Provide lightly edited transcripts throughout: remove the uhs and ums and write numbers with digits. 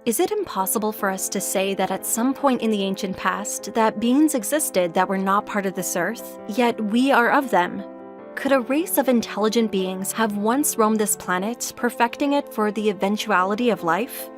Is it impossible for us to say that at some point in the ancient past that beings existed that were not part of this earth, yet we are of them? Could a race of intelligent beings have once roamed this planet, perfecting it for the eventuality of life?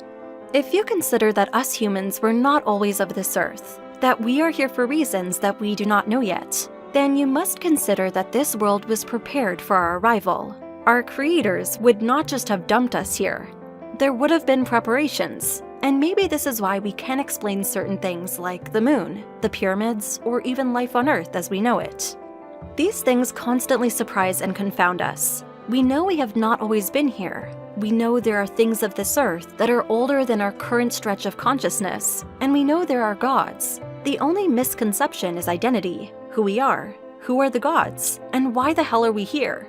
If you consider that us humans were not always of this earth, that we are here for reasons that we do not know yet, then you must consider that this world was prepared for our arrival. Our creators would not just have dumped us here. There would have been preparations, and maybe this is why we can't explain certain things like the moon, the pyramids, or even life on Earth as we know it. These things constantly surprise and confound us. We know we have not always been here. We know there are things of this earth that are older than our current stretch of consciousness, and we know there are gods. The only misconception is identity, who we are, who are the gods, and why the hell are we here?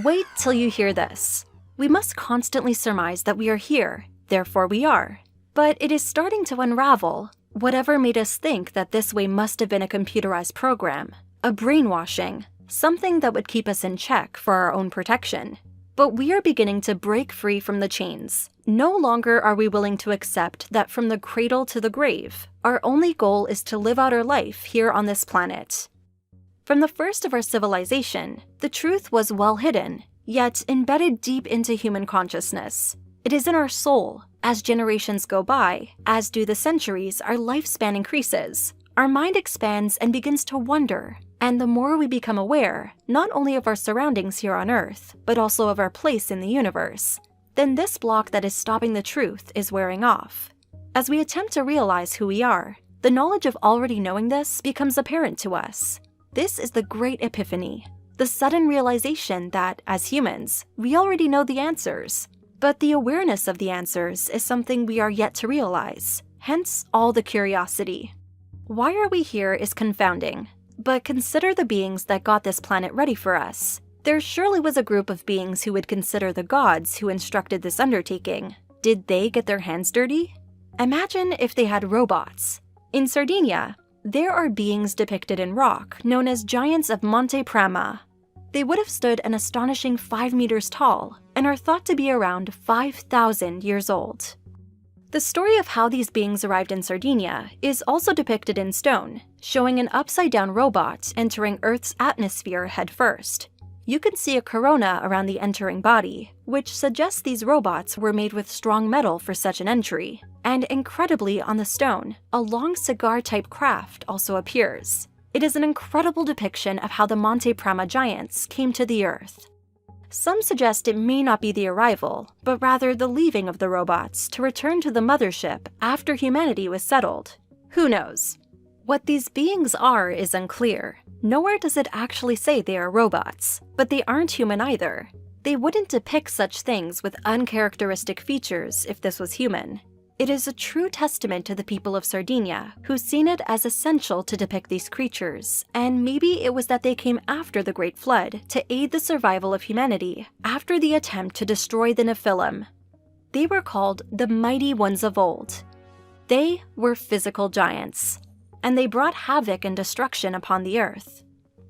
Wait till you hear this. We must constantly surmise that we are here, therefore we are. But it is starting to unravel. Whatever made us think that this way must have been a computerized program, a brainwashing, something that would keep us in check for our own protection. But we are beginning to break free from the chains. No longer are we willing to accept that from the cradle to the grave, our only goal is to live out our life here on this planet. From the first of our civilization, the truth was well hidden, yet embedded deep into human consciousness. It is in our soul. As generations go by, as do the centuries, our lifespan increases. Our mind expands and begins to wonder, and the more we become aware, not only of our surroundings here on Earth, but also of our place in the universe, then this block that is stopping the truth is wearing off. As we attempt to realize who we are, the knowledge of already knowing this becomes apparent to us. This is the great epiphany, the sudden realization that, as humans, we already know the answers. But the awareness of the answers is something we are yet to realize, hence all the curiosity. Why are we here is confounding, but consider the beings that got this planet ready for us. There surely was a group of beings who would consider the gods who instructed this undertaking. Did they get their hands dirty? Imagine if they had robots. In Sardinia, there are beings depicted in rock known as giants of Mont'e Prama. They would have stood an astonishing 5 meters tall and are thought to be around 5,000 years old. The story of how these beings arrived in Sardinia is also depicted in stone, showing an upside-down robot entering Earth's atmosphere headfirst. You can see a corona around the entering body, which suggests these robots were made with strong metal for such an entry. And incredibly, on the stone, a long cigar-type craft also appears. It is an incredible depiction of how the Mont'e Prama giants came to the Earth. Some suggest it may not be the arrival, but rather the leaving of the robots to return to the mothership after humanity was settled. Who knows? What these beings are is unclear. Nowhere does it actually say they are robots, but they aren't human either. They wouldn't depict such things with uncharacteristic features if this was human. It is a true testament to the people of Sardinia, who've seen it as essential to depict these creatures, and maybe it was that they came after the Great Flood to aid the survival of humanity after the attempt to destroy the Nephilim. They were called the Mighty Ones of Old. They were physical giants, and they brought havoc and destruction upon the earth.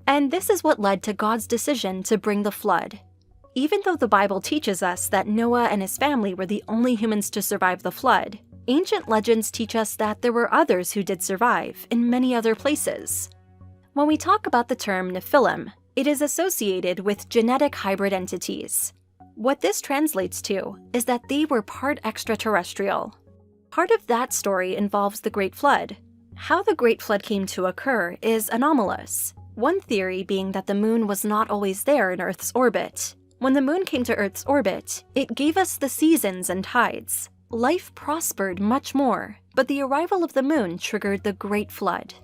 And this is what led to God's decision to bring the flood. Even though the Bible teaches us that Noah and his family were the only humans to survive the flood, ancient legends teach us that there were others who did survive in many other places. When we talk about the term Nephilim, it is associated with genetic hybrid entities. What this translates to is that they were part extraterrestrial. Part of that story involves the Great Flood. How the Great Flood came to occur is anomalous. One theory being that the moon was not always there in Earth's orbit. When the moon came to Earth's orbit, it gave us the seasons and tides. Life prospered much more, but the arrival of the moon triggered the Great Flood.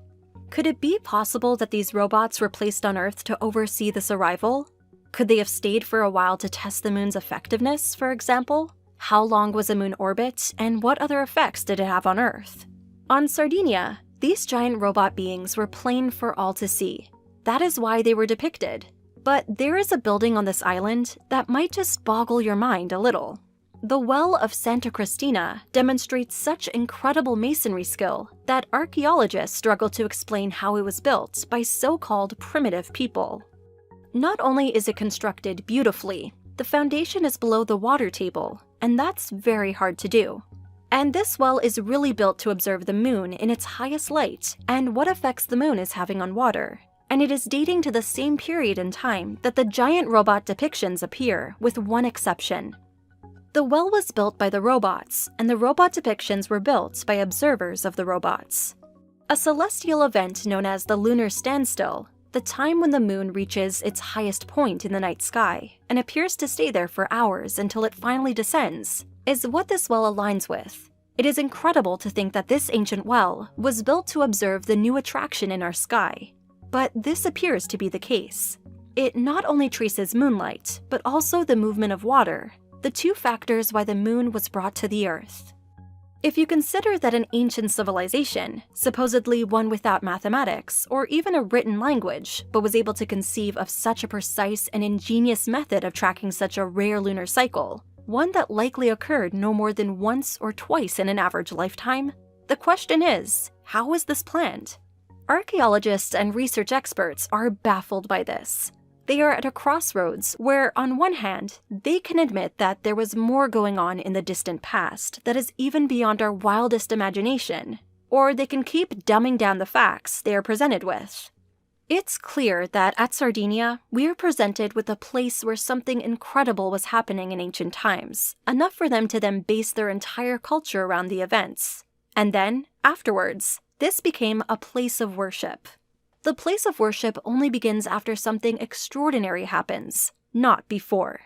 Could it be possible that these robots were placed on Earth to oversee this arrival? Could they have stayed for a while to test the moon's effectiveness, for example? How long was a moon orbit, and what other effects did it have on Earth? On Sardinia, these giant robot beings were plain for all to see. That is why they were depicted. But there is a building on this island that might just boggle your mind a little. The Well of Santa Cristina demonstrates such incredible masonry skill that archaeologists struggle to explain how it was built by so-called primitive people. Not only is it constructed beautifully, the foundation is below the water table, and that's very hard to do. And this well is really built to observe the moon in its highest light and what effects the moon is having on water. And it is dating to the same period in time that the giant robot depictions appear, with one exception. The well was built by the robots, and the robot depictions were built by observers of the robots. A celestial event known as the lunar standstill, the time when the moon reaches its highest point in the night sky and appears to stay there for hours until it finally descends, is what this well aligns with. It is incredible to think that this ancient well was built to observe the new attraction in our sky. But this appears to be the case. It not only traces moonlight, but also the movement of water, the two factors why the moon was brought to the Earth. If you consider that an ancient civilization, supposedly one without mathematics or even a written language, but was able to conceive of such a precise and ingenious method of tracking such a rare lunar cycle, one that likely occurred no more than once or twice in an average lifetime, the question is, how was this planned? Archaeologists and research experts are baffled by this. They are at a crossroads where, on one hand, they can admit that there was more going on in the distant past that is even beyond our wildest imagination, or they can keep dumbing down the facts they are presented with. It's clear that at Sardinia, we are presented with a place where something incredible was happening in ancient times, enough for them to then base their entire culture around the events. And then, afterwards, this became a place of worship. The place of worship only begins after something extraordinary happens, not before.